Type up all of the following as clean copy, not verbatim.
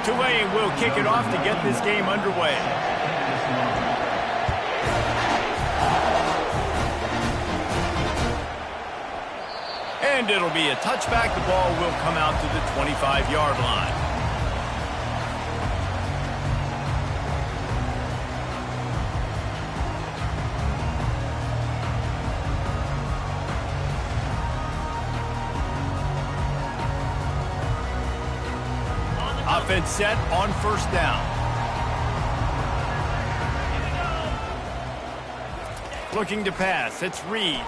Tulane will kick it off to get this game underway. And it'll be a touchback. The ball will come out to the 25-yard line. Offense set on first down. Looking to pass. It's Reed.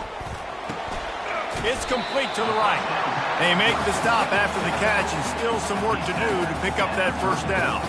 It's complete to the right. They make the stop after the catch and still some work to do to pick up that first down.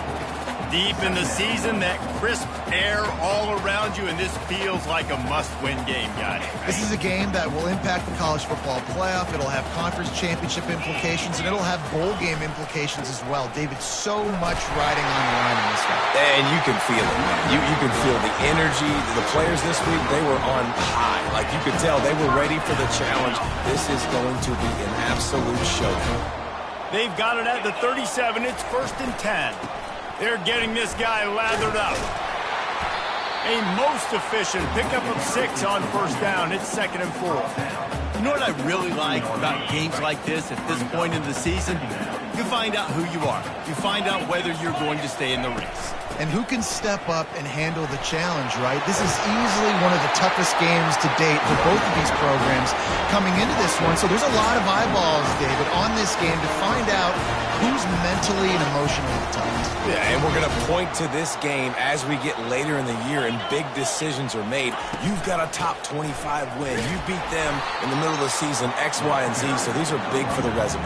Deep in the season, that crisp air all around you, and this feels like a must-win game, guys. This is a game that will impact the college football playoff. It'll have conference championship implications, and it'll have bowl game implications as well. David, so much riding on the line in this one. And you can feel it, man. You can feel the energy. The players this week, they were on high. Like, you could tell they were ready for the challenge. This is going to be an absolute showdown. They've got it at the 37. It's 1st and 10. They're getting this guy lathered up. A most efficient pickup of 6 on first down. It's 2nd and 4. You know what I really like about games like this at this point in the season? You find out who you are. You find out whether you're going to stay in the race. And who can step up and handle the challenge, right? This is easily one of the toughest games to date for both of these programs coming into this one. So there's a lot of eyeballs, David, on this game to find out who's mentally and emotionally the toughest. Yeah, and we're going to point to this game as we get later in the year and big decisions are made. You've got a top 25 win. You beat them in the middle of the season, X, Y, and Z, so these are big for the resume.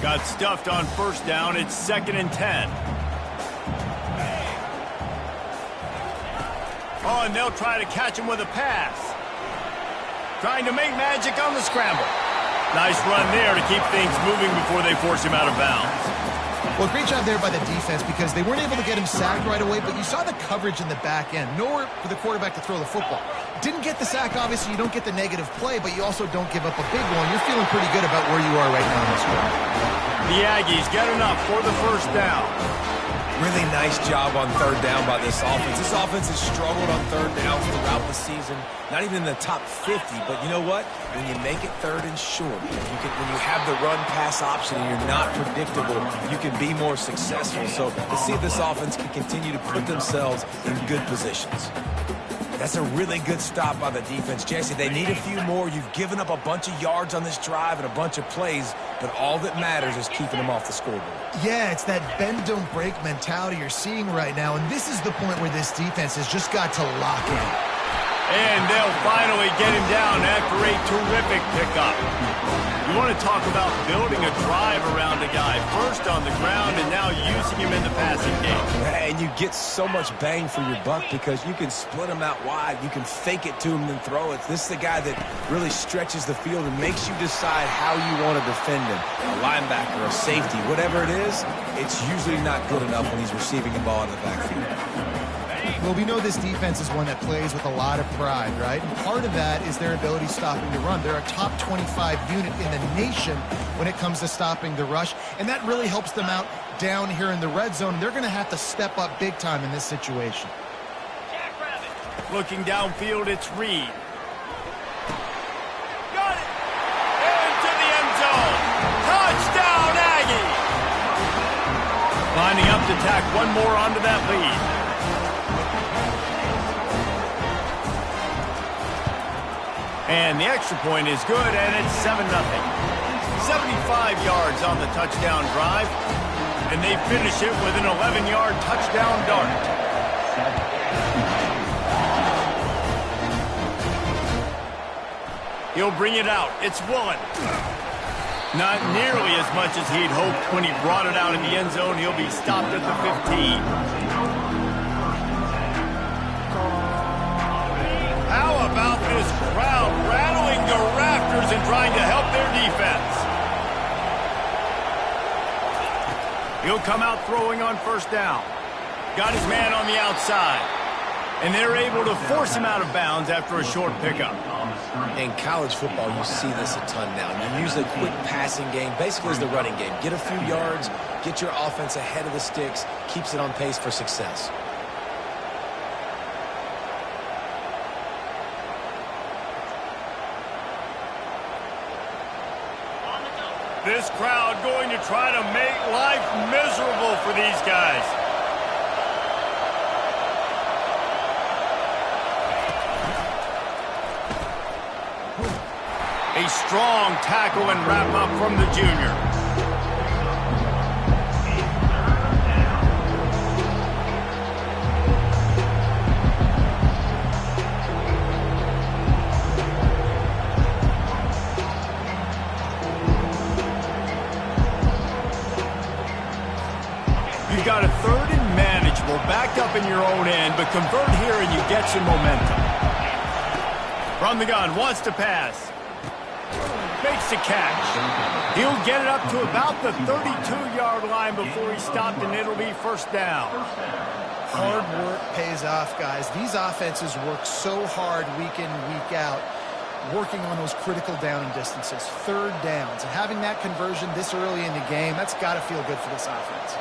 Got stuffed on first down. It's 2nd and 10. Oh, and they'll try to catch him with a pass. Trying to make magic on the scramble. Nice run there to keep things moving before they force him out of bounds. Well, great job there by the defense because they weren't able to get him sacked right away, but you saw the coverage in the back end. Nowhere for the quarterback to throw the football. Didn't get the sack, obviously. You don't get the negative play, but you also don't give up a big one. You're feeling pretty good about where you are right now in this one. The Aggies get enough for the first down. Really nice job on third down by this offense. This offense has struggled on third downs throughout the season. Not even in the top 50, but you know what? When you make it 3rd and short, when you have the run-pass option and you're not predictable, you can be more successful. So let's see if this offense can continue to put themselves in good positions. That's a really good stop by the defense. Jesse, they need a few more. You've given up a bunch of yards on this drive and a bunch of plays, but all that matters is keeping them off the scoreboard. Yeah, it's that bend, don't break mentality you're seeing right now, and this is the point where this defense has just got to lock in. And they'll finally get him down after a terrific pickup. You want to talk about building a drive around a guy, first on the ground and now using him in the passing game. And you get so much bang for your buck because you can split him out wide. You can fake it to him and throw it. This is the guy that really stretches the field and makes you decide how you want to defend him. A linebacker, a safety, whatever it is, it's usually not good enough when he's receiving the ball in the backfield. Well, we know this defense is one that plays with a lot of pride, right? And part of that is their ability stopping the run. They're a top 25 unit in the nation when it comes to stopping the rush, and that really helps them out down here in the red zone. They're going to have to step up big time in this situation. Looking downfield, it's Reed. Got it! Into the end zone. Touchdown, Aggie! Lining up to tack one more onto that lead. And the extra point is good, and it's 7-0. 75 yards on the touchdown drive, and they finish it with an 11-yard touchdown dart. He'll bring it out. It's Woolen. Not nearly as much as he'd hoped when he brought it out in the end zone. He'll be stopped at the 15. How about this crowd rattling the rafters and trying to help their defense? He'll come out throwing on first down. Got his man on the outside. And they're able to force him out of bounds after a short pickup. In college football, you see this a ton now. You use a quick passing game, basically as the running game. Get a few yards, get your offense ahead of the sticks, keeps it on pace for success. This crowd going to try to make life miserable for these guys. A strong tackle and wrap up from the junior. You've got a third and manageable, backed up in your own end, but convert here and you get some momentum. From the gun, wants to pass. Makes the catch. He'll get it up to about the 32-yard line before he stopped, and it'll be first down. Hard work pays off, guys. These offenses work so hard week in, week out, working on those critical down and distances, third downs. And having that conversion this early in the game, that's got to feel good for this offense.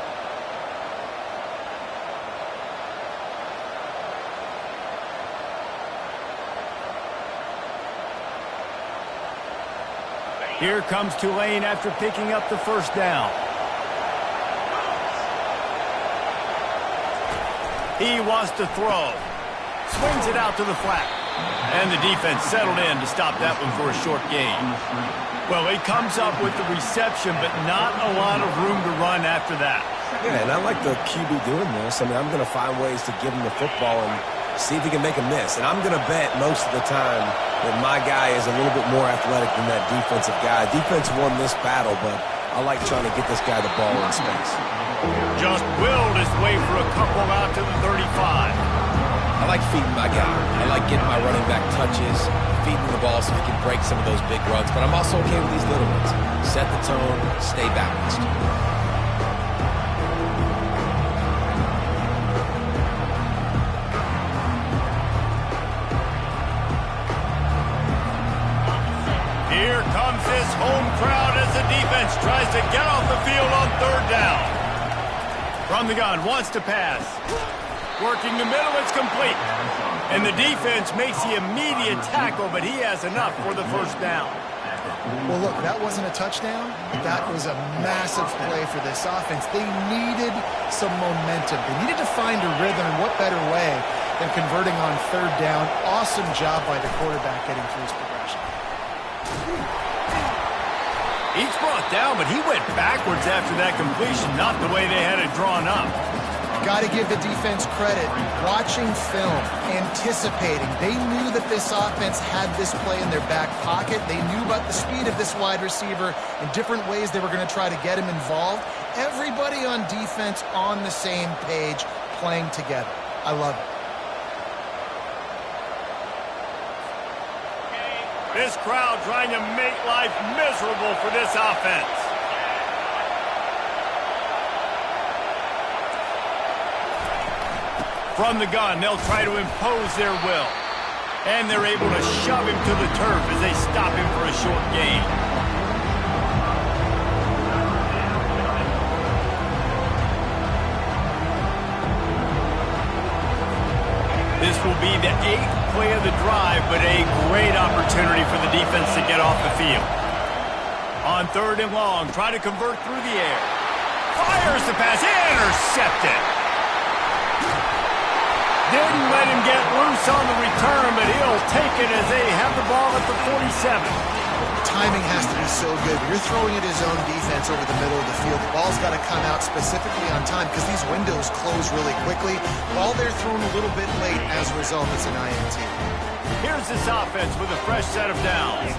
Here comes Tulane after picking up the first down. He wants to throw. Swings it out to the flat. And the defense settled in to stop that one for a short gain. Well, he comes up with the reception, but not a lot of room to run after that. Yeah, and I like the QB doing this. I mean, I'm going to find ways to give him the football and see if he can make a miss. And I'm going to bet most of the time that my guy is a little bit more athletic than that defensive guy. Defense won this battle, but I like trying to get this guy the ball in space. Just willed his way for a couple out to the 35. I like feeding my guy. I like getting my running back touches, feeding the ball so he can break some of those big runs. But I'm also okay with these little ones. Set the tone, stay balanced. Here comes this home crowd as the defense tries to get off the field on third down. From the gun, wants to pass. Working the middle, it's complete. And the defense makes the immediate tackle, but he has enough for the first down. Well, look, that wasn't a touchdown. That was a massive play for this offense. They needed some momentum. They needed to find a rhythm, and what better way than converting on third down. Awesome job by the quarterback getting through his progression. He's brought down, but he went backwards after that completion, not the way they had it drawn up. Got to give the defense credit. Watching film, anticipating. They knew that this offense had this play in their back pocket. They knew about the speed of this wide receiver and different ways they were going to try to get him involved. Everybody on defense on the same page, playing together. I love it. This crowd trying to make life miserable for this offense. From the gun, they'll try to impose their will. And they're able to shove him to the turf as they stop him for a short gain. This will be the 8th play of the drive, but a great opportunity for the defense to get off the field. On third and long, try to convert through the air. Fires the pass, intercepted. Didn't let him get loose on the return, but he'll take it as they have the ball at the 47. Timing has to be so good. You're throwing at his own defense over the middle of the field. The ball's got to come out specifically on time because these windows close really quickly. Ball they're thrown a little bit late. As a result, it's an INT. Here's this offense with a fresh set of downs.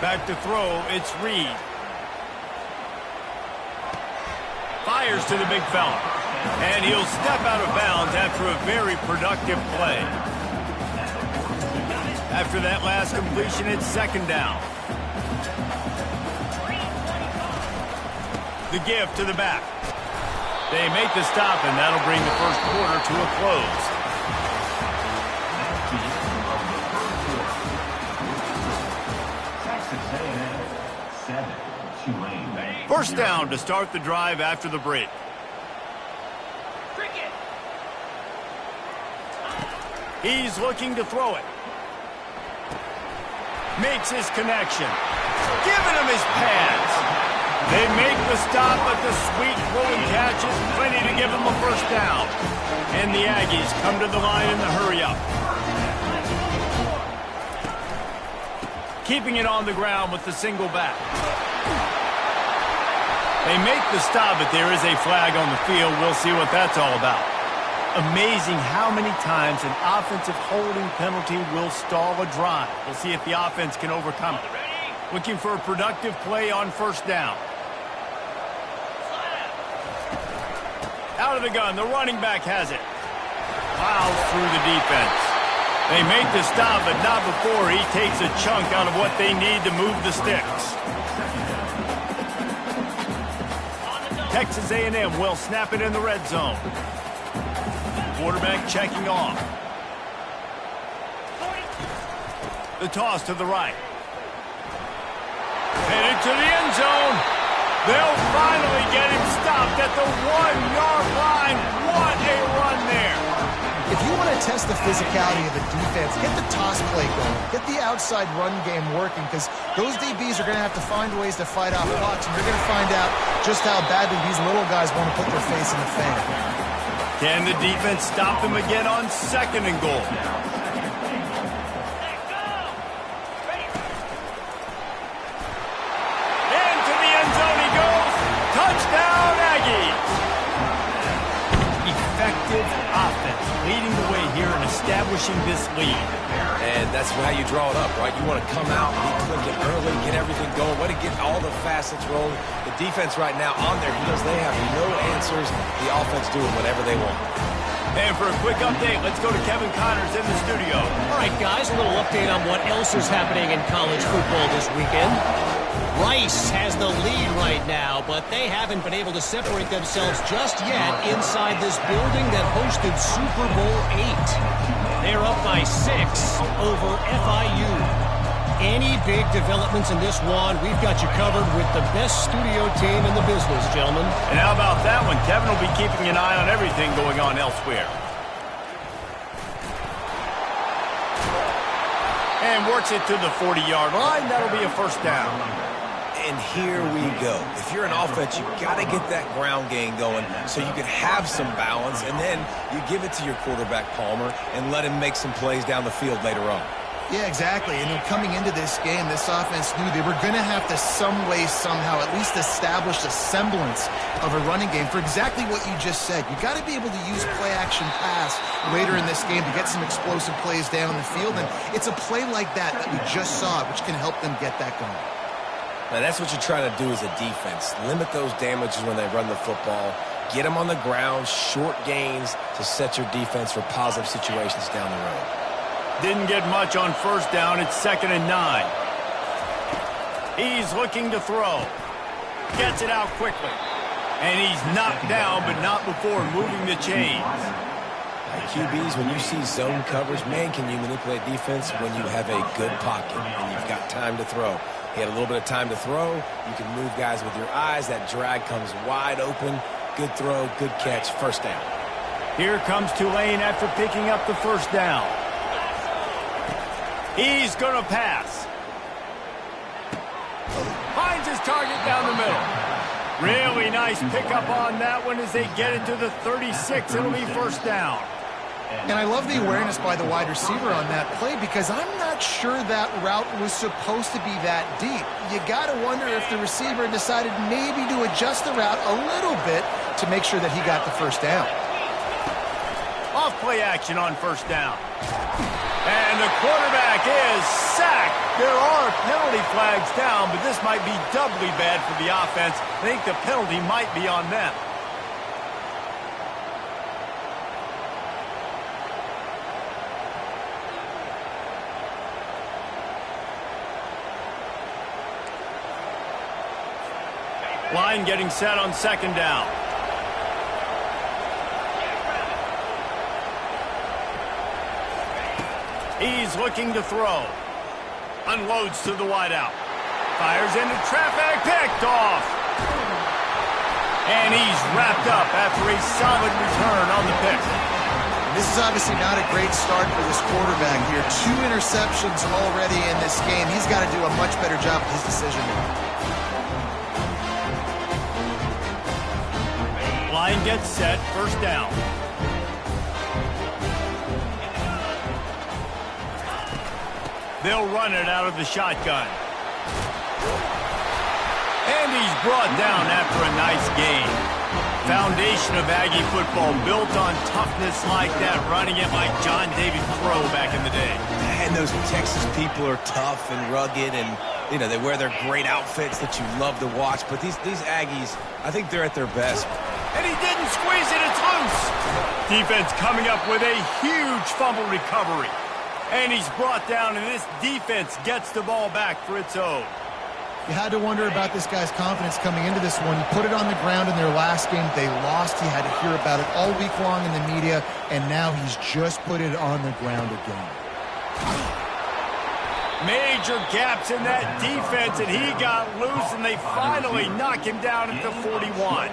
Back to throw, it's Reed. Fires to the big fella. And he'll step out of bounds after a very productive play. After that last completion, it's second down. The give to the back. They make the stop, and that'll bring the first quarter to a close. Tulane. First down to start the drive after the break. He's looking to throw it. Makes his connection. Giving him his pads. They make the stop, but the sweet rolling catch is plenty to give him a first down. And the Aggies come to the line in the hurry-up. Keeping it on the ground with the single back. They make the stop, but there is a flag on the field. We'll see what that's all about. Amazing how many times an offensive holding penalty will stall a drive. We'll see if the offense can overcome it. Looking for a productive play on first down. Out of the gun, the running back has it. Plows through the defense. They make the stop, but not before he takes a chunk out of what they need to move the sticks. Texas A&M will snap it in the red zone. Quarterback checking off. The toss to the right. Headed to the end zone. They'll finally get him stopped at the 1-yard line. What a run there. If you want to test the physicality of the defense, get the toss play going. Get the outside run game working, because those DBs are going to have to find ways to fight off blocks, and you're going to find out just how badly these little guys want to put their face in the fan. Can the defense stop them again on second and goal? Into the end zone he goes. Touchdown, Aggies. Effective offense leading the way here and establishing this lead. And that's how you draw it up, right? You want to come out, be clicking early, get everything going, want to get all the facets rolling. The defense right now on their heels, they have no answers. The offense doing whatever they want. And for a quick update, let's go to Kevin Connors in the studio. All right, guys, a little update on what else is happening in college football this weekend. Rice has the lead right now, but they haven't been able to separate themselves just yet inside this building that hosted Super Bowl VIII. They're up by 6 over FIU. Any big developments in this one, we've got you covered with the best studio team in the business, gentlemen. And how about that one? Kevin will be keeping an eye on everything going on elsewhere. And works it to the 40-yard line. That'll be a first down. And here we go. If you're an offense, you got to get that ground game going so you can have some balance, and then you give it to your quarterback, Palmer, and let him make some plays down the field later on. Yeah, exactly. And coming into this game, this offense knew they were going to have to some way, somehow, at least establish a semblance of a running game for exactly what you just said. You got to be able to use play-action pass later in this game to get some explosive plays down the field. And it's a play like that we just saw, which can help them get that going. Now, that's what you're trying to do as a defense. Limit those damages when they run the football. Get them on the ground, short gains to set your defense for positive situations down the road. Didn't get much on first down. It's 2nd and 9. He's looking to throw. Gets it out quickly. And he's knocked down, but not before moving the chains. QBs, when you see zone coverage, man, can you manipulate defense when you have a good pocket and you've got time to throw. He had a little bit of time to throw. You can move guys with your eyes. That drag comes wide open. Good throw, good catch, first down. Here comes Tulane after picking up the first down. He's going to pass. Finds his target down the middle. Really nice pickup on that one as they get it to the 36. It'll be first down. And I love the awareness by the wide receiver on that play, because I'm not sure that route was supposed to be that deep. You got to wonder if the receiver decided maybe to adjust the route a little bit to make sure that he got the first down. Off play action on first down. And the quarterback is sacked. There are penalty flags down, but this might be doubly bad for the offense. I think the penalty might be on them. Line getting set on second down. He's looking to throw. Unloads to the wideout. Fires into traffic, picked off. And he's wrapped up after a solid return on the pick. This is obviously not a great start for this quarterback here. 2 interceptions already in this game. He's got to do a much better job with his decision making. Line gets set, first down. They'll run it out of the shotgun. And he's brought down after a nice gain. Foundation of Aggie football built on toughness like that, running it like John David Crow back in the day. And those Texas people are tough and rugged, and you know they wear their great outfits that you love to watch. But these Aggies, I think they're at their best. And he didn't squeeze it, it's loose. Defense coming up with a huge fumble recovery. And he's brought down, and this defense gets the ball back for its own. You had to wonder about this guy's confidence coming into this one. He put it on the ground in their last game. They lost. He had to hear about it all week long in the media, and now he's just put it on the ground again. Major gaps in that defense, and he got loose, and they finally knock him down at the 41.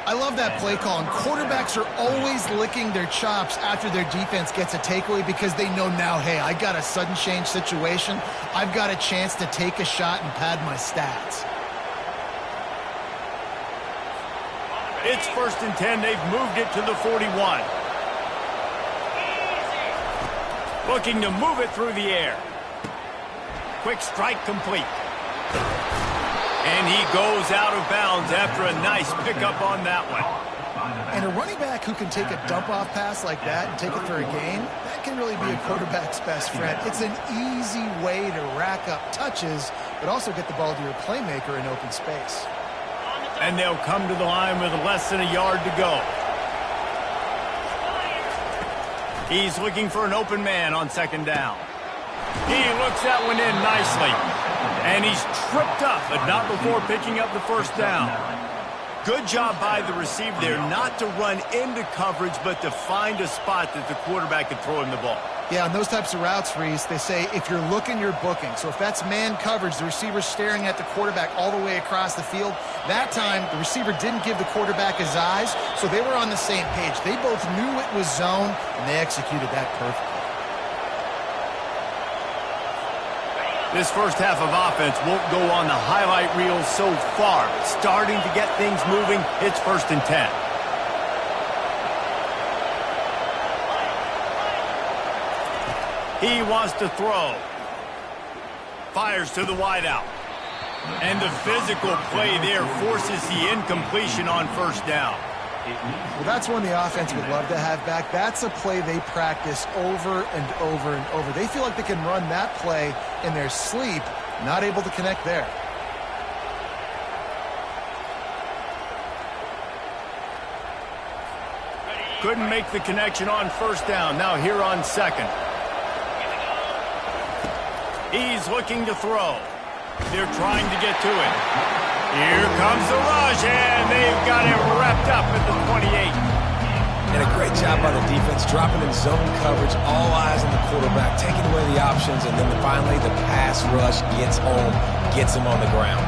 I love that play call, and quarterbacks are always licking their chops after their defense gets a takeaway because they know now, hey, I got a sudden change situation. I've got a chance to take a shot and pad my stats. It's 1st and 10. They've moved it to the 41. Looking to move it through the air. Quick strike complete. And he goes out of bounds after a nice pickup on that one. And a running back who can take a dump-off pass like that and take it for a gain, that can really be a quarterback's best friend. It's an easy way to rack up touches, but also get the ball to your playmaker in open space. And they'll come to the line with less than a yard to go. He's looking for an open man on 2nd down. He looks that one in nicely. And he's tripped up, but not before picking up the 1st down. Good job by the receiver there not to run into coverage, but to find a spot that the quarterback can throw him the ball. Yeah, on those types of routes, Reese, they say if you're looking, you're booking. So if that's man coverage, the receiver's staring at the quarterback all the way across the field. That time, the receiver didn't give the quarterback his eyes, so they were on the same page. They both knew it was zone, and they executed that perfectly. This first half of offense won't go on the highlight reel so far. Starting to get things moving, it's 1st and 10. He wants to throw. Fires to the wideout. And the physical play there forces the incompletion on 1st down. Well, that's one the offense would love to have back. That's a play they practice over and over and over. They feel like they can run that play in their sleep, not able to connect there. Couldn't make the connection on 1st down. Now here on 2nd. He's looking to throw. They're trying to get to it. Here comes the rush, and they've got it wrapped up at the 28. And a great job by the defense, dropping in zone coverage, all eyes on the quarterback, taking away the options, and then finally the pass rush gets home, gets him on the ground.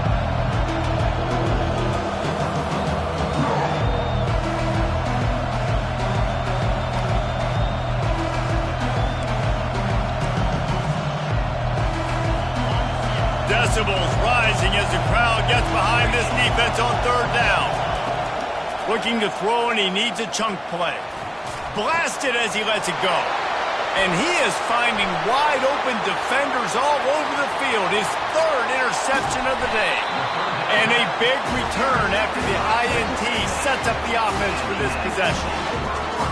Decibels rising as the crowd gets behind this defense on 3rd down. Looking to throw, and he needs a chunk play. Blasted as he lets it go. And he is finding wide open defenders all over the field. His 3rd interception of the day. And a big return after the INT sets up the offense for this possession.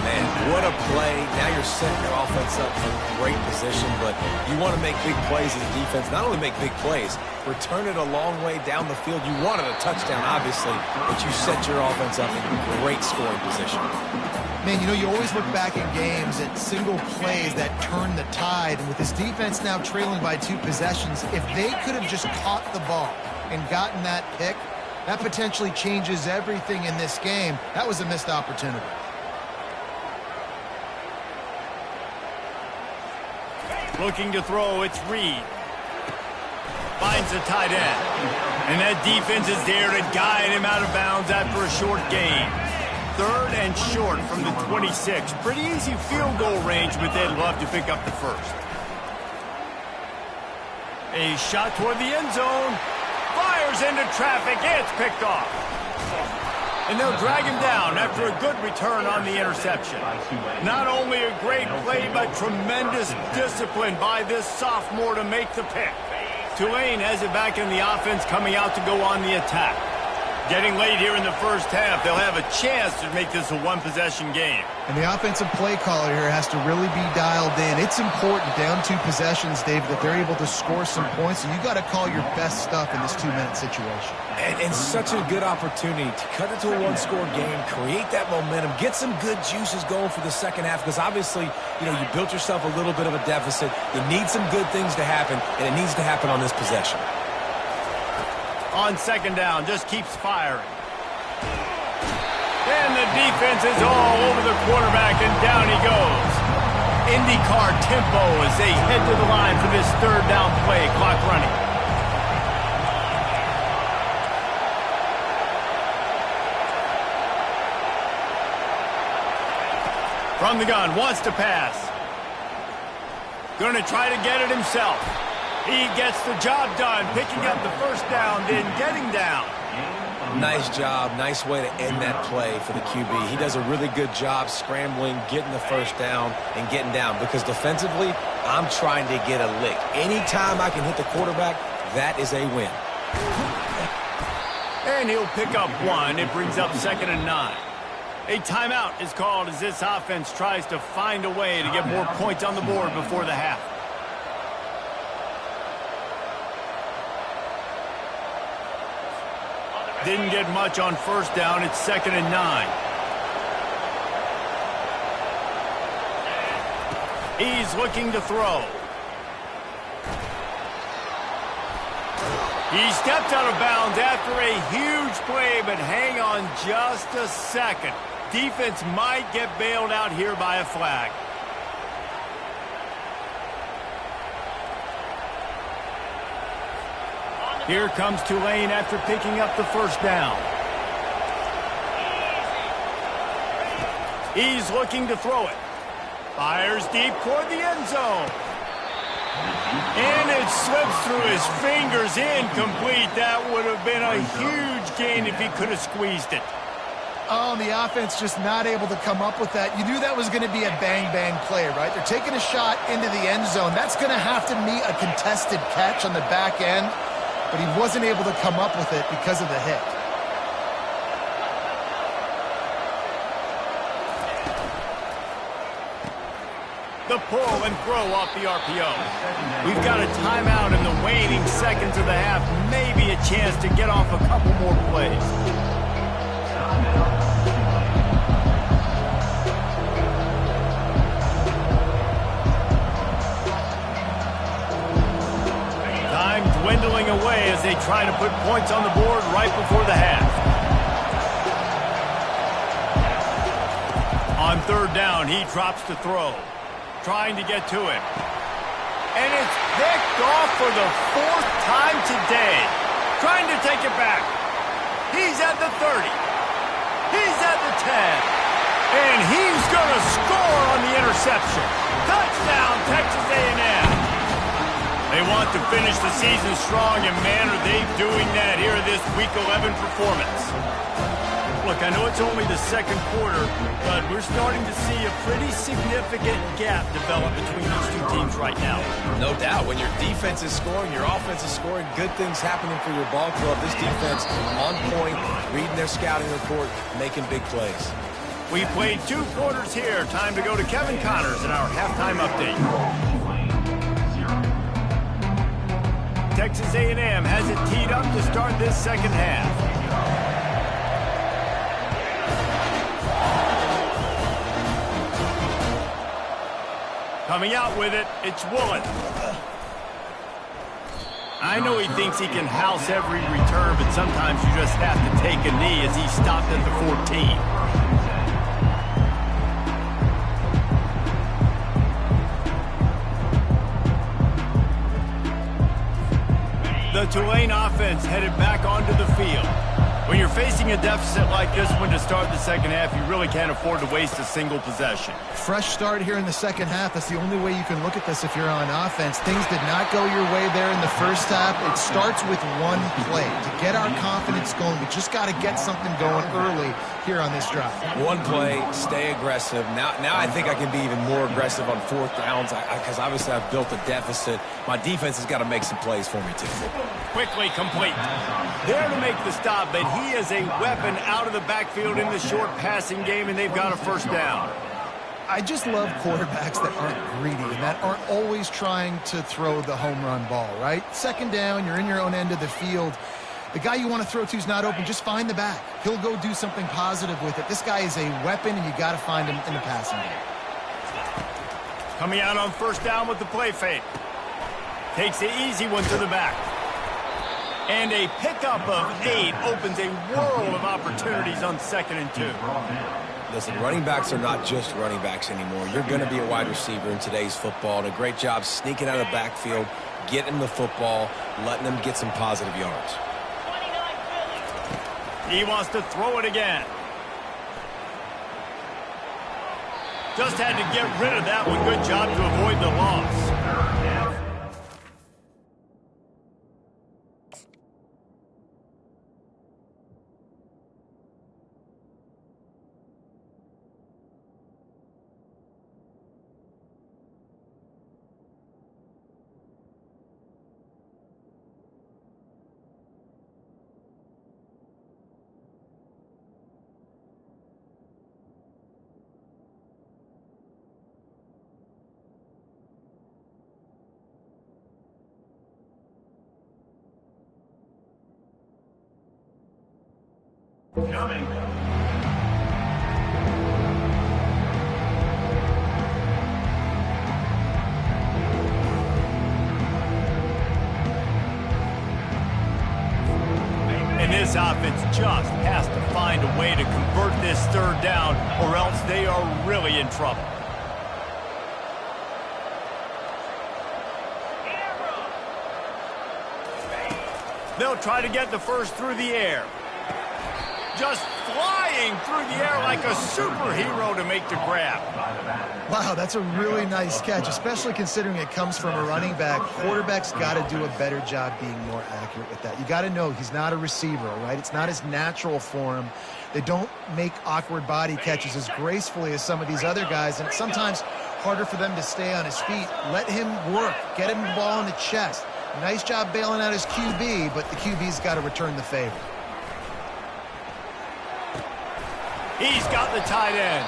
Man, what a play. Now you're setting your offense up for great position, but you want to make big plays as a defense. Not only make big plays, return it a long way down the field. You wanted a touchdown, obviously, but you set your offense up in great scoring position. Man, you know, you always look back in games at single plays that turn the tide, and with this defense now trailing by 2 possessions, if they could have just caught the ball and gotten that pick, that potentially changes everything in this game. That was a missed opportunity. Looking to throw, it's Reed. Finds the tight end. And that defense is there to guide him out of bounds after a short gain. 3rd and short from the 26. Pretty easy field goal range, but they'd love to pick up the first. A shot toward the end zone. Fires into traffic. It's picked off. And they'll drag him down after a good return on the interception. Not only a great play, but tremendous discipline by this sophomore to make the pick. Tulane has it back in the offense, coming out to go on the attack. Getting late here in the first half, they'll have a chance to make this a one-possession game. And the offensive play caller here has to really be dialed in. It's important, down 2 possessions, Dave, that they're able to score some points, and you got to call your best stuff in this 2-minute situation. And such a good opportunity to cut it to a one-score game, create that momentum, get some good juices going for the second half, because obviously, you built yourself a little bit of a deficit. You need some good things to happen, and it needs to happen on this possession. On second down, just keeps firing. And the defense is all over the quarterback, and down he goes. IndyCar tempo as they head to the line for this 3rd down play. Clock running. From the gun, wants to pass. Going to try to get it himself. He gets the job done, picking up the first down, then getting down. Nice job. Nice way to end that play for the QB. He does a really good job scrambling, getting the first down, and getting down. Because defensively, I'm trying to get a lick. Anytime I can hit the quarterback, that is a win. And he'll pick up 1. It brings up 2nd and 9. A timeout is called as this offense tries to find a way to get more points on the board before the half. Didn't get much on first down. It's 2nd and 9. He's looking to throw. He stepped out of bounds after a huge play, but hang on just a second. Defense might get bailed out here by a flag. Here comes Tulane after picking up the first down. He's looking to throw it. Fires deep toward the end zone. And it slips through his fingers, incomplete. That would have been a huge gain if he could have squeezed it. Oh, and the offense just not able to come up with that. You knew that was going to be a bang-bang play, right? They're taking a shot into the end zone. That's going to have to meet a contested catch on the back end, but he wasn't able to come up with it because of the hit. The pull and throw off the RPO. We've got a timeout in the waning seconds of the half. Maybe a chance to get off a couple more plays. Time dwindling away as they try to put points on the board right before the half. On third down, he drops to throw. Trying to get to him. And it's picked off for the 4th time today. Trying to take it back. He's at the 30. He's at the 10. And he's going to score on the interception. Touchdown, Texas A&M. They want to finish the season strong, and man, are they doing that here in this Week 11 performance. Look, I know it's only the second quarter, but we're starting to see a pretty significant gap develop between these two teams right now. No doubt. When your defense is scoring, your offense is scoring, good things happening for your ball club. This defense on point, reading their scouting report, making big plays. We played 2 quarters here. Time to go to Kevin Connors in our halftime update. Texas A&M has it teed up to start this second half. Coming out with it, it's Woolen. I know he thinks he can house every return, but sometimes you just have to take a knee as he stopped at the 14. The The Tulane offense headed back onto the field. When you're facing a deficit like this one to start the second half, you really can't afford to waste a single possession. Fresh start here in the second half. That's the only way you can look at this if you're on offense. Things did not go your way there in the first half. It starts with one play. To get our confidence going, we just got to get something going early here on this drive. One play, stay aggressive. Now I think I can be even more aggressive on fourth downs because obviously I've built a deficit. My defense has got to make some plays for me, too. Quickly complete. There to make the stop, but he is a weapon out of the backfield in the short passing game, and they've got a first down. I just love quarterbacks that aren't greedy and that aren't always trying to throw the home run ball, right? Second down, you're in your own end of the field. The guy you want to throw to is not open. Just find the back. He'll go do something positive with it. This guy is a weapon, and you got to find him in the passing game. Coming out on first down with the play fake. Takes the easy one to the back. And a pickup of 8 opens a world of opportunities on 2nd and 2. Listen, running backs are not just running backs anymore. You're going to be a wide receiver in today's football. And a great job sneaking out of the backfield, getting the football, letting them get some positive yards. He wants to throw it again. Just had to get rid of that one. Good job to avoid the loss. Coming. And this offense just has to find a way to convert this third down, or else they are really in trouble. They'll try to get the first through the air. Just flying through the air like a superhero to make the grab. Wow, that's a really nice catch, especially considering it comes from a running back. Quarterback's got to do a better job being more accurate with that. You got to know he's not a receiver, right? It's not his natural form. They don't make awkward body catches as gracefully as some of these other guys, and it's sometimes harder for them to stay on his feet. Let him work. Get him the ball in the chest. Nice job bailing out his QB, but the QB's got to return the favor. He's got the tight end.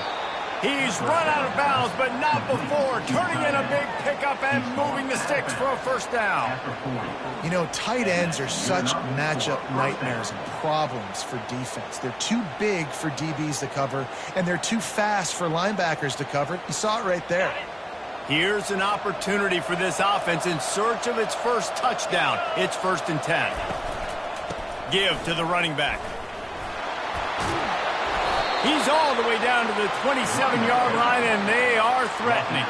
He's run out of bounds, but not before turning in a big pickup and moving the sticks for a first down. You know, tight ends are such matchup nightmares and problems for defense. They're too big for DBs to cover, and they're too fast for linebackers to cover. You saw it right there. Here's an opportunity for this offense in search of its first touchdown. It's 1st and 10. Give to the running back. He's all the way down to the 27-yard line, and they are threatening.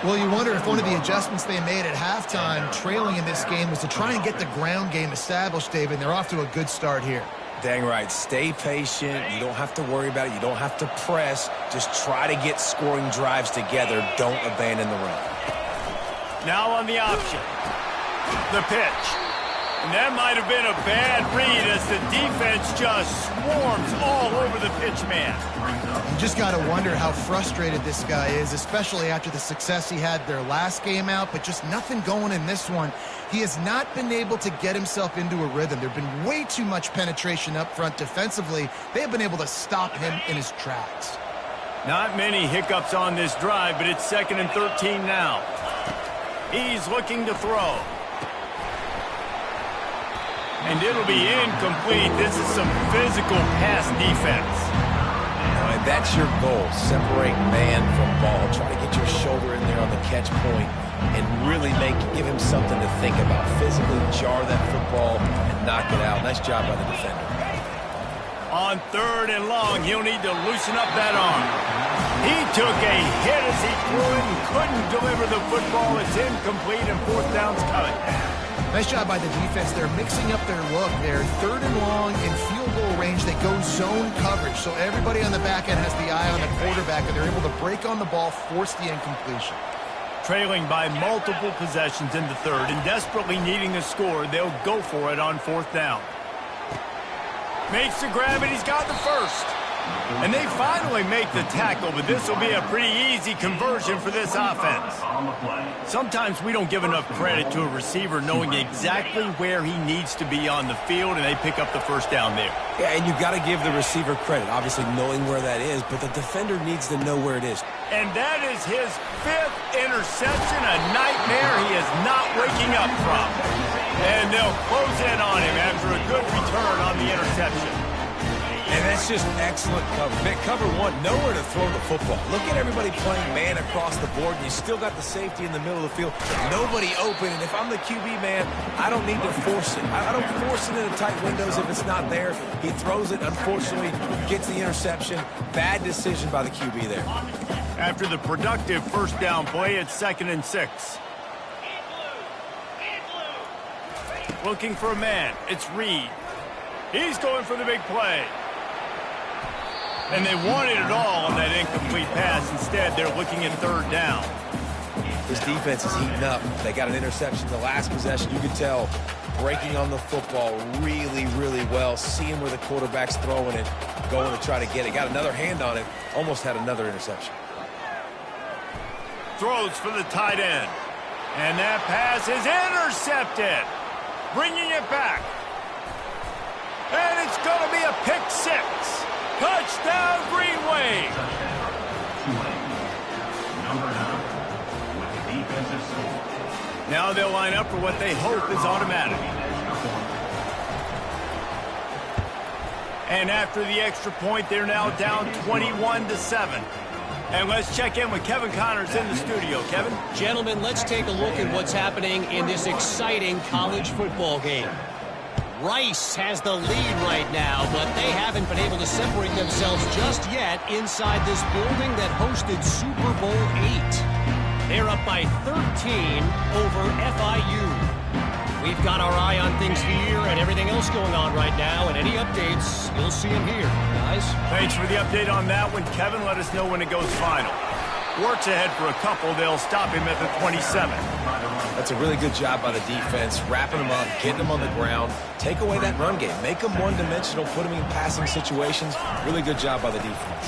Well, you wonder if one of the adjustments they made at halftime, trailing in this game, was to try and get the ground game established, David, and they're off to a good start here. Dang right. Stay patient. You don't have to worry about it. You don't have to press. Just try to get scoring drives together. Don't abandon the run. Now on the option. The pitch. And that might have been a bad read as the defense just swarms all over the pitch man. You just got to wonder how frustrated this guy is, especially after the success he had their last game out, but just nothing going in this one. He has not been able to get himself into a rhythm. There have been way too much penetration up front defensively. They have been able to stop him in his tracks. Not many hiccups on this drive, but it's 2nd and 13 now. He's looking to throw. And it'll be incomplete. This is some physical pass defense. All right, that's your goal. Separate man from ball. Try to get your shoulder in there on the catch point and really give him something to think about. Physically jar that football and knock it out. Nice job by the defender. On 3rd and long, he'll need to loosen up that arm. He took a hit as he threw it and couldn't deliver the football. It's incomplete and 4th down's coming. Nice job by the defense. They're mixing up their look. They're 3rd and long in field goal range. They go zone coverage. So everybody on the back end has the eye on the quarterback, and they're able to break on the ball, force the incompletion. Trailing by multiple possessions in the 3rd and desperately needing a score, they'll go for it on 4th down. Makes the grab, and he's got the first. And they finally make the tackle, but this will be a pretty easy conversion for this offense. Sometimes we don't give enough credit to a receiver knowing exactly where he needs to be on the field, and they pick up the first down there. Yeah, and you've got to give the receiver credit, obviously knowing where that is, but the defender needs to know where it is. And that is his 5th interception, a nightmare he is not waking up from. And they'll close in on him after a good return on the interception. And that's just excellent cover. Man, cover 1, nowhere to throw the football. Look at everybody playing man across the board, and you still got the safety in the middle of the field. Nobody open, and if I'm the QB, man, I don't need to force it. I don't force it into tight windows if it's not there. He throws it, unfortunately, gets the interception. Bad decision by the QB there. After the productive first down play, it's 2nd and 6. Looking for a man. It's Reed. He's going for the big play. And they wanted it all on that incomplete pass. Instead, they're looking at 3rd down. This defense is heating up. They got an interception the last possession. You could tell breaking on the football really, really well, seeing where the quarterback's throwing it, going to try to get it. Got another hand on it, almost had another interception. Throws for the tight end. And that pass is intercepted. Bringing it back. And it's going to be a pick 6. Touchdown, Green Wave. Now they'll line up for what they hope is automatic. And after the extra point, they're now down 21-7. And let's check in with Kevin Connors in the studio. Kevin? Gentlemen, let's take a look at what's happening in this exciting college football game. Rice has the lead right now, but they haven't been able to separate themselves just yet inside this building that hosted Super Bowl 8. They're up by 13 over FIU. We've got our eye on things here and everything else going on right now, and any updates, you'll see them here, guys. Thanks for the update on that one, Kevin. Let us know when it goes final. Works ahead for a couple. They'll stop him at the 27. That's a really good job by the defense, wrapping them up, getting them on the ground. Take away that run game. Make them one-dimensional, put them in passing situations. Really good job by the defense.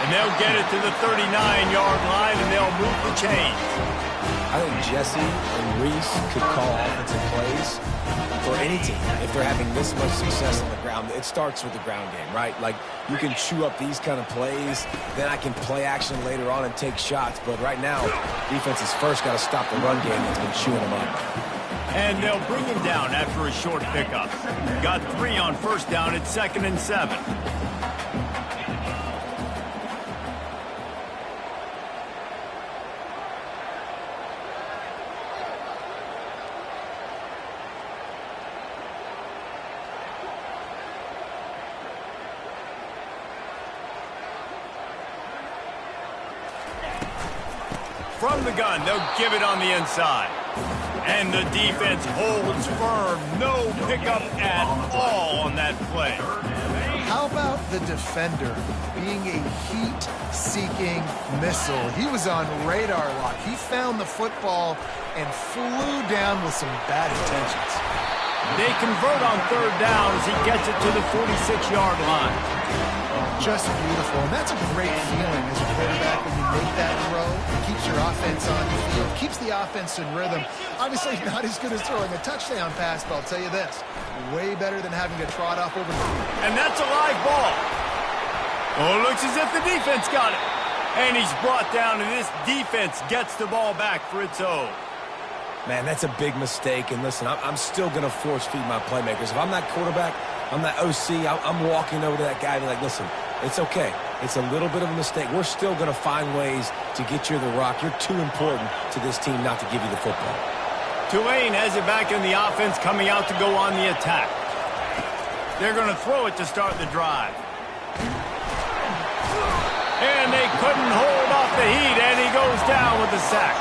And they'll get it to the 39-yard line, and they'll move the chains. I think Jesse and Reese could call offensive plays for any team if they're having this much success on the ground. It starts with the ground game, right? Like, you can chew up these kind of plays, then I can play action later on and take shots. But right now, defense has first got to stop the run game that's been chewing them up. And they'll bring him down after a short pickup. Got 3 on first down. It's 2nd and 7. From the gun, they'll give it on the inside. And the defense holds firm. No pickup at all on that play. How about the defender being a heat-seeking missile? He was on radar lock. He found the football and flew down with some bad intentions. They convert on 3rd down as he gets it to the 46-yard line. Just beautiful, and that's a great feeling as a quarterback when you make that throw. It keeps your offense on the field, keeps the offense in rhythm. Obviously not as good as throwing a touchdown pass, but I'll tell you this, way better than having to trot off over the field. And that's a live ball. Oh, it looks as if the defense got it. And he's brought down, and this defense gets the ball back for its own. Man, that's a big mistake. And listen, I'm still going to force feed my playmakers. If I'm that quarterback, I'm that OC, I'm walking over to that guy and be like, listen, it's okay. It's a little bit of a mistake. We're still going to find ways to get you the rock. You're too important to this team not to give you the football. Tulane has it back in the offense, coming out to go on the attack. They're going to throw it to start the drive. And they couldn't hold off the heat, and he goes down with the sack.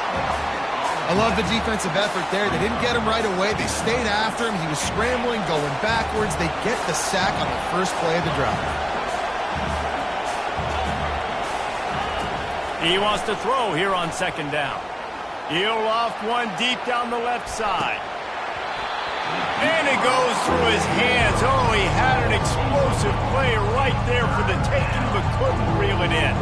I love the defensive effort there. They didn't get him right away. They stayed after him. He was scrambling, going backwards. They get the sack on the first play of the drive. He wants to throw here on second down. He'll loft one deep down the left side. And it goes through his hands. Oh, he had an explosive play right there for the taking, but couldn't reel it in.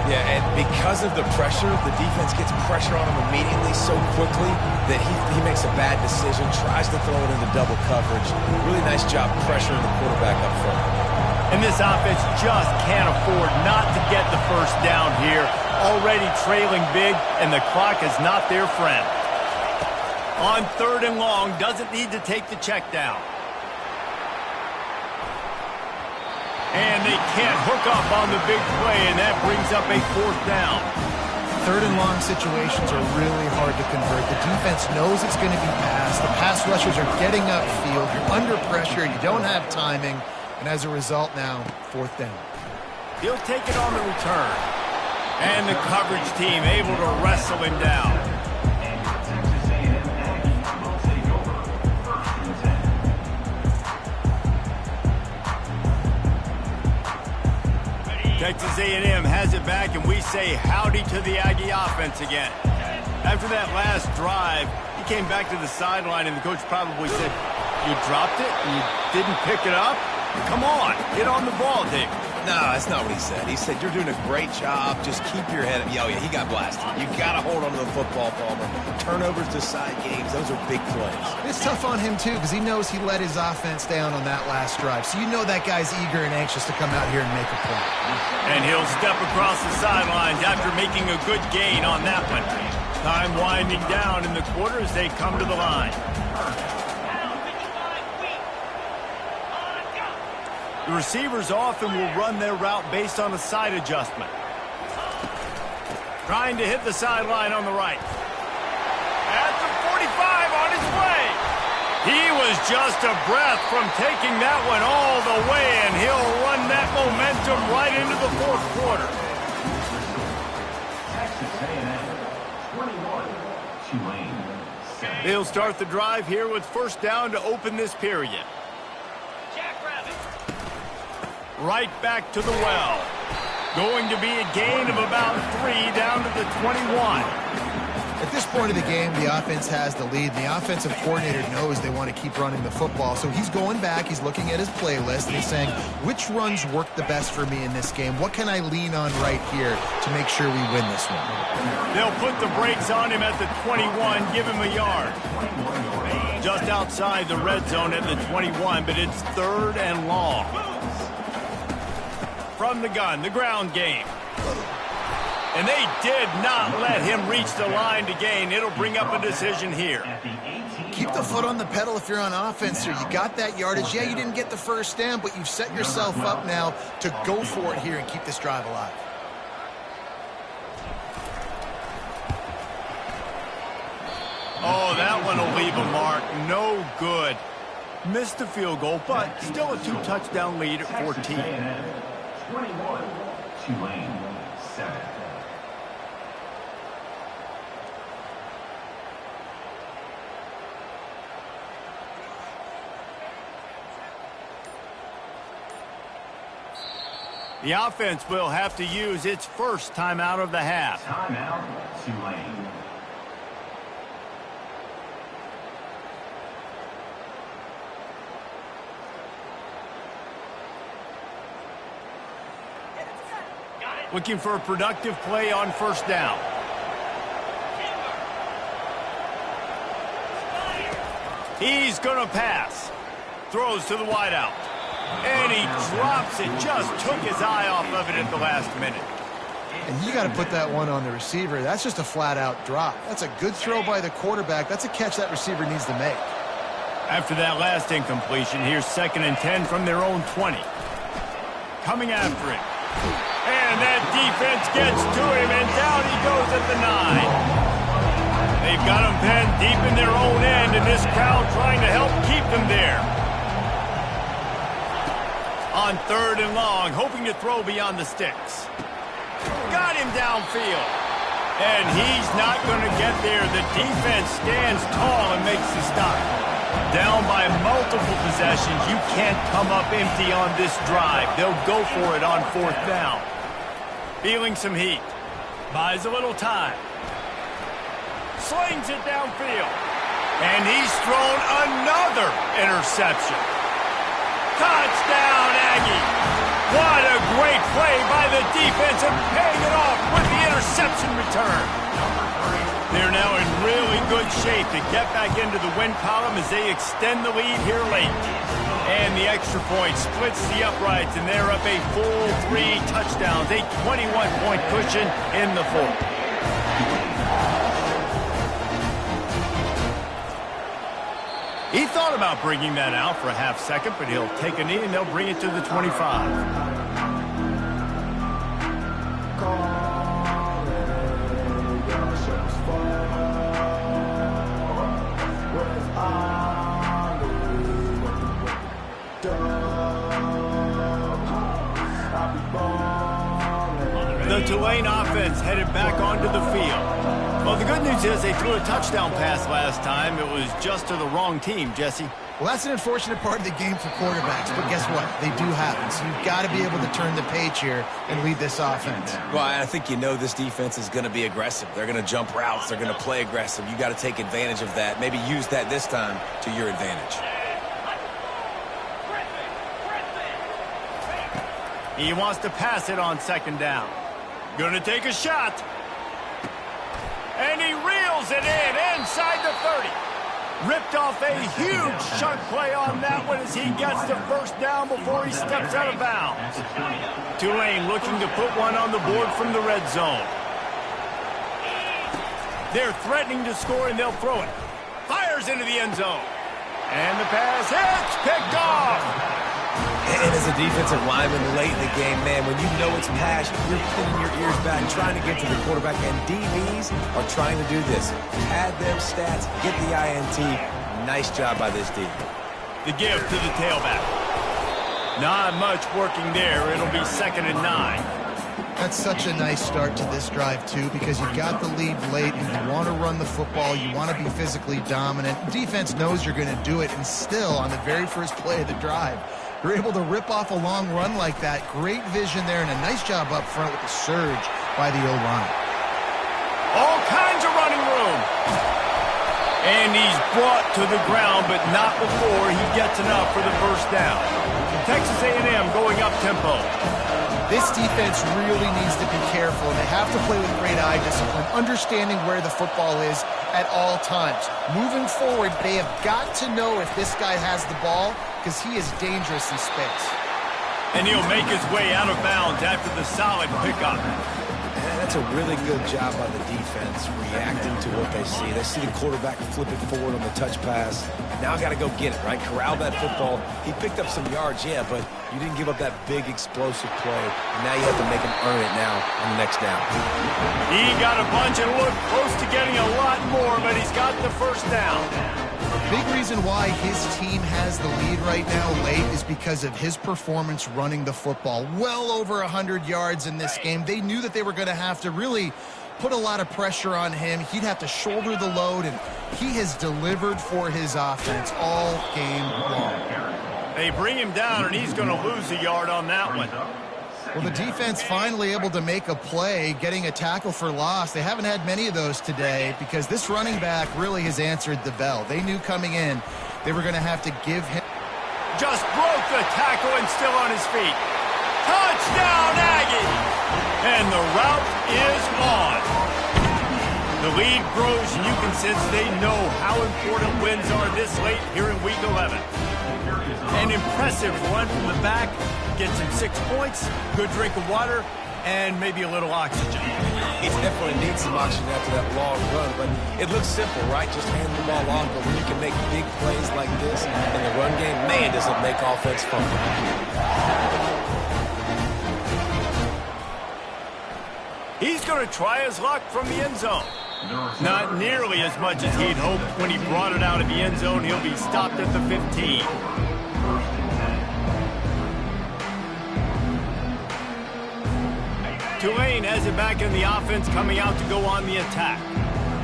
Yeah, and because of the pressure, the defense gets pressure on him immediately so quickly that he makes a bad decision, tries to throw it into double coverage. Really nice job pressuring the quarterback up front. And this offense just can't afford not to get the first down here. Already trailing big, and the clock is not their friend. On third and long, doesn't need to take the check down. And they can't hook up on the big play, and that brings up a fourth down. Third and long situations are really hard to convert. The defense knows it's going to be passed. The pass rushers are getting upfield. You're under pressure. You don't have timing. And as a result now, fourth down. He'll take it on the return. And the coverage team able to wrestle him down. Texas A&M has it back, and we say howdy to the Aggie offense again. After that last drive, he came back to the sideline, and the coach probably said, "You dropped it? You didn't pick it up? Come on, get on the ball, Dave." No, that's not what he said. He said, "You're doing a great job. Just keep your head up." Oh, yeah, he got blasted. You got to hold on to the football, Palmer. Turnovers decide games. Those are big plays. It's tough on him, too, because he knows he let his offense down on that last drive. So you know that guy's eager and anxious to come out here and make a play. And he'll step across the sidelines after making a good gain on that one. Time winding down in the quarter as they come to the line. The receivers often will run their route based on a side adjustment. Trying to hit the sideline on the right. At the 45 on his way. He was just a breath from taking that one all the way, and he'll run that momentum right into the fourth quarter. Texas A&M, 21, Tulane. They'll start the drive here with first down to open this period. Right back to the well. Going to be a gain of about 3 down to the 21. At this point of the game, the offense has the lead. The offensive coordinator knows they want to keep running the football. So he's going back, he's looking at his playlist, and he's saying, which runs work the best for me in this game? What can I lean on right here to make sure we win this one? They'll put the brakes on him at the 21, give him a yard. Just outside the red zone at the 21, but it's third and long. From the gun, the ground game. And they did not let him reach the line to gain. It'll bring up a decision here. Keep the foot on the pedal if you're on offense here. You got that yardage. Yeah, you didn't get the first down, but you've set yourself up now to go for it here and keep this drive alive. Oh, that one will leave a mark. No good. Missed the field goal, but still a 2-touchdown lead at 14. 21, Tulane, 7. The offense will have to use its first timeout of the half. Timeout, Tulane. Looking for a productive play on first down. He's going to pass. Throws to the wideout. And he drops it. Just took his eye off of it at the last minute. And you got to put that one on the receiver. That's just a flat-out drop. That's a good throw by the quarterback. That's a catch that receiver needs to make. After that last incompletion, here's 2nd and 10 from their own 20. Coming after it. And that defense gets to him, and down he goes at the 9. They've got him penned deep in their own end, and this crowd trying to help keep them there. On 3rd and long, hoping to throw beyond the sticks. Got him downfield. And he's not going to get there. The defense stands tall and makes the stop. Down by multiple possessions. You can't come up empty on this drive. They'll go for it on 4th down. Feeling some heat. Buys a little time. Slings it downfield. And he's thrown another interception. Touchdown, Aggie. What a great play by the defense and paying it off with the interception return. They're now in really good shape to get back into the win column as they extend the lead here late. And the extra point splits the uprights, and they're up a full 3 touchdowns, a 21-point cushion in the 4th. He thought about bringing that out for a half second, but he'll take a knee and they'll bring it to the 25. The Tulane offense headed back onto the field. Well, the good news is they threw a touchdown pass last time. It was just to the wrong team, Jesse. Well, that's an unfortunate part of the game for quarterbacks, but guess what? They do happen. So you've got to be able to turn the page here and lead this offense. Well, I think this defense is going to be aggressive. They're going to jump routes. They're going to play aggressive. You got to take advantage of that. Maybe use that this time to your advantage. He wants to pass it on 2nd down. Going to take a shot. And he reels it in inside the 30. Ripped off a huge chunk play on that one as he gets the 1st down before he steps out of bounds. Tulane looking to put one on the board from the red zone. They're threatening to score, and they'll throw it. Fires into the end zone. And the pass hits, picked off. And as a defensive lineman late in the game, man, when you know it's pass, you're pulling your ears back, trying to get to the quarterback, and DBs are trying to do this. Pad them stats, get the INT. Nice job by this D. The give to the tailback. Not much working there. It'll be 2nd and 9. That's such a nice start to this drive, too, because you've got the lead late and you want to run the football. You want to be physically dominant. Defense knows you're going to do it, and still, on the very first play of the drive, you're able to rip off a long run like that. Great vision there, and a nice job up front with the surge by the O-line. All kinds of running room. And he's brought to the ground, but not before he gets enough for the 1st down. Texas A&M going up tempo. This defense really needs to be careful, and they have to play with great eye discipline, understanding where the football is at all times. Moving forward, they have got to know if this guy has the ball, because he is dangerous in space. And he'll make his way out of bounds after the solid pickup. That's a really good job by the defense, reacting to what they see. They see the quarterback flip it forward on the touch pass. Now I got to go get it, right? Corral that football. He picked up some yards, yeah, but you didn't give up that big explosive play. And now you have to make him earn it now on the next down. He got a bunch and looked close to getting a lot more, but he's got the 1st down. Big reason why his team has the lead right now late is because of his performance running the football. Well over 100 yards in this game. They knew that they were going to have to really put a lot of pressure on him. He'd have to shoulder the load, and he has delivered for his offense all game long. They bring him down, and he's going to lose a yard on that one. Well, the defense finally able to make a play, getting a tackle for loss. They haven't had many of those today because this running back really has answered the bell. They knew coming in they were going to have to give him. Just broke the tackle and still on his feet. Touchdown, Aggie! And the route is on. The lead grows, and you can sense they know how important wins are this late here in Week 11. An impressive run from the back. Gets him 6 points, good drink of water, and maybe a little oxygen. He definitely needs some oxygen after that long run, but it looks simple, right? Just hand the ball off, but when you can make big plays like this in the run game, man, does it make offense fun. He's going to try his luck from the end zone. Not nearly as much as he'd hoped when he brought it out of the end zone. He'll be stopped at the 15. Tulane has it back in the offense, coming out to go on the attack.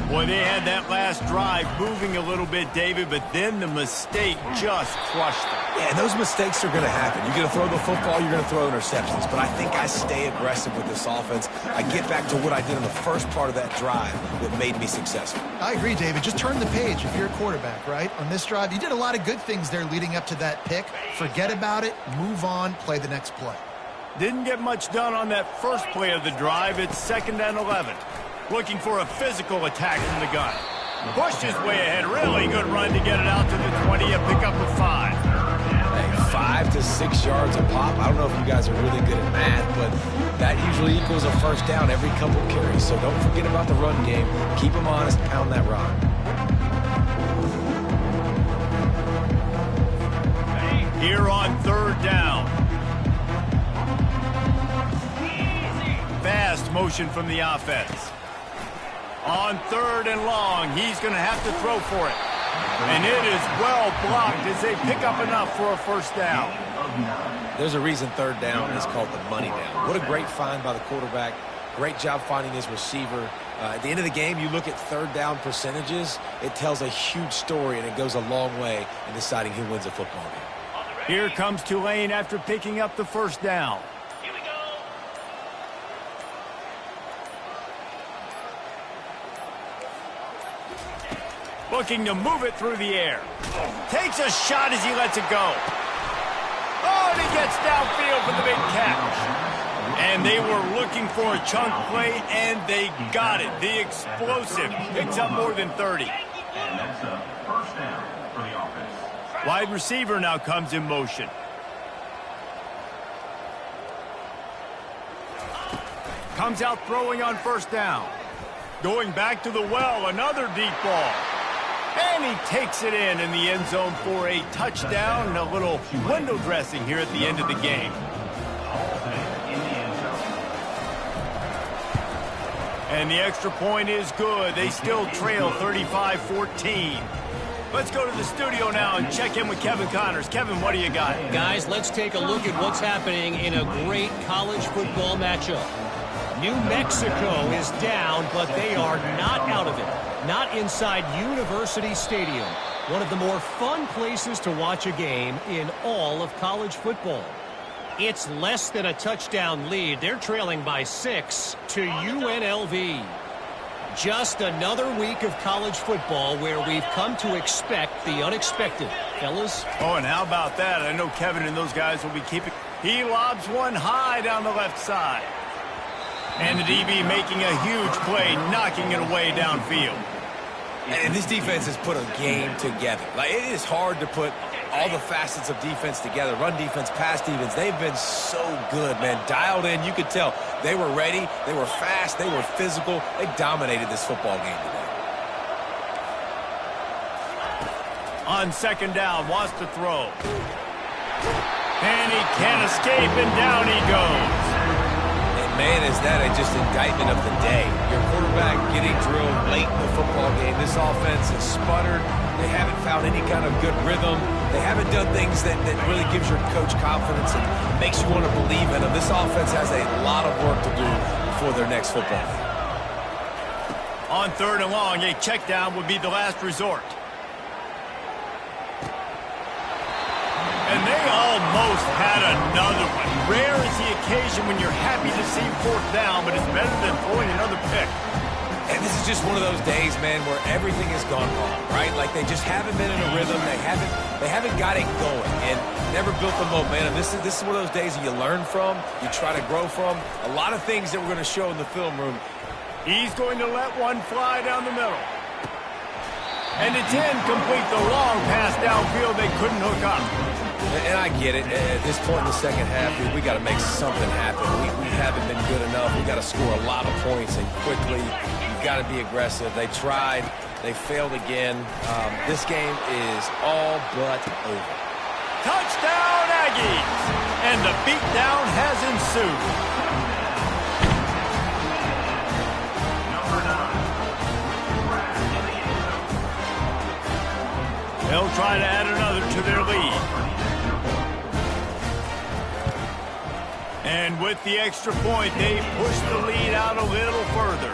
Boy, they had that last drive moving a little bit, David, but then the mistake just crushed them. Yeah, those mistakes are going to happen. You're going to throw the football, you're going to throw interceptions. But I think I stay aggressive with this offense. I get back to what I did in the first part of that drive that made me successful. I agree, David. Just turn the page if you're a quarterback, right? On this drive, you did a lot of good things there leading up to that pick. Forget about it, move on, play the next play. Didn't get much done on that first play of the drive. It's 2nd and 11. Looking for a physical attack from the gun. Pushed his way ahead. Really good run to get it out to the 20. A pickup of 5. Hey, 5 to 6 yards a pop. I don't know if you guys are really good at math, but that usually equals a first down every couple carries. So don't forget about the run game. Keep them honest. Pound that rock. Here on 3rd down. Fast motion from the offense. On 3rd and long, he's going to have to throw for it. And it is well blocked as they pick up enough for a first down. There's a reason 3rd down is called the money down. What a great find by the quarterback. Great job finding his receiver. At the end of the game, you look at 3rd down percentages. It tells a huge story, and it goes a long way in deciding who wins a football game. Here comes Tulane after picking up the first down. Looking to move it through the air. Takes a shot as he lets it go. Oh, and he gets downfield for the big catch. And they were looking for a chunk play, and they got it. The explosive picks up more than 30. And that's a first down for the offense. Wide receiver now comes in motion. Comes out throwing on first down. Going back to the well, another deep ball. And he takes it in the end zone for a touchdown and a little window dressing here at the end of the game. And the extra point is good. They still trail 35-14. Let's go to the studio now and check in with Kevin Connors. Kevin, what do you got? Guys, let's take a look at what's happening in a great college football matchup. New Mexico is down, but they are not out of it. Not inside University Stadium, one of the more fun places to watch a game in all of college football. It's less than a touchdown lead. They're trailing by 6 to UNLV. Just another week of college football where we've come to expect the unexpected. Fellas? Oh, and how about that? I know Kevin and those guys will be keeping. He lobs one high down the left side. And the DB making a huge play, knocking it away downfield. And this defense has put a game together. Like, it is hard to put all the facets of defense together. Run defense, pass defense. They've been so good, man. Dialed in. You could tell they were ready. They were fast. They were physical. They dominated this football game today. On 2nd down, wants to throw. And he can't escape, and down he goes. Man, is that just indictment of the day. Your quarterback getting drilled late in the football game. This offense has sputtered. They haven't found any kind of good rhythm. They haven't done things that really gives your coach confidence and makes you want to believe in them. This offense has a lot of work to do before their next football game. On 3rd and long, a check down would be the last resort. And they almost had another one. Rare is the occasion when you're happy to see 4th down, but it's better than throwing another pick. And this is just one of those days, man, where everything has gone wrong, right? Like they just haven't been in a rhythm. They haven't got it going and never built the momentum. This is one of those days that you learn from, you try to grow from. A lot of things that we're going to show in the film room. He's going to let one fly down the middle. And it's incomplete. The long pass downfield they couldn't hook up. And I get it. At this point in the second half, we got to make something happen. We haven't been good enough. We got to score a lot of points and quickly. You've got to be aggressive. They tried. They failed again. This game is all but over. Touchdown, Aggies! And the beatdown has ensued. They'll try to add another to their lead. And with the extra point, they push the lead out a little further.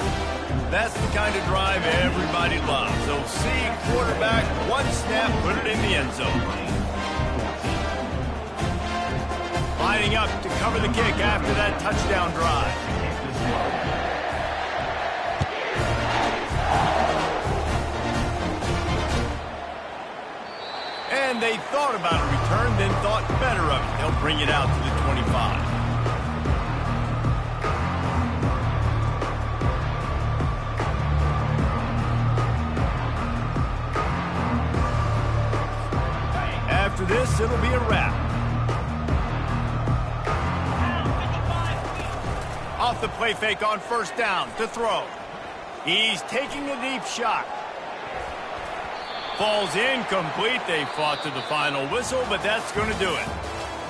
That's the kind of drive everybody loves. So see quarterback, one snap, put it in the end zone. Lining up to cover the kick after that touchdown drive. And they thought about a return, then thought better of it. They'll bring it out to the 25. After this, it'll be a wrap. Off the play fake on first down to throw. He's taking a deep shot. Falls incomplete. They fought to the final whistle, but that's going to do it.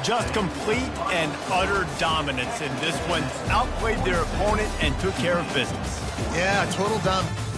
Just complete and utter dominance in this one. Outplayed their opponent and took care of business. Yeah, total dominance.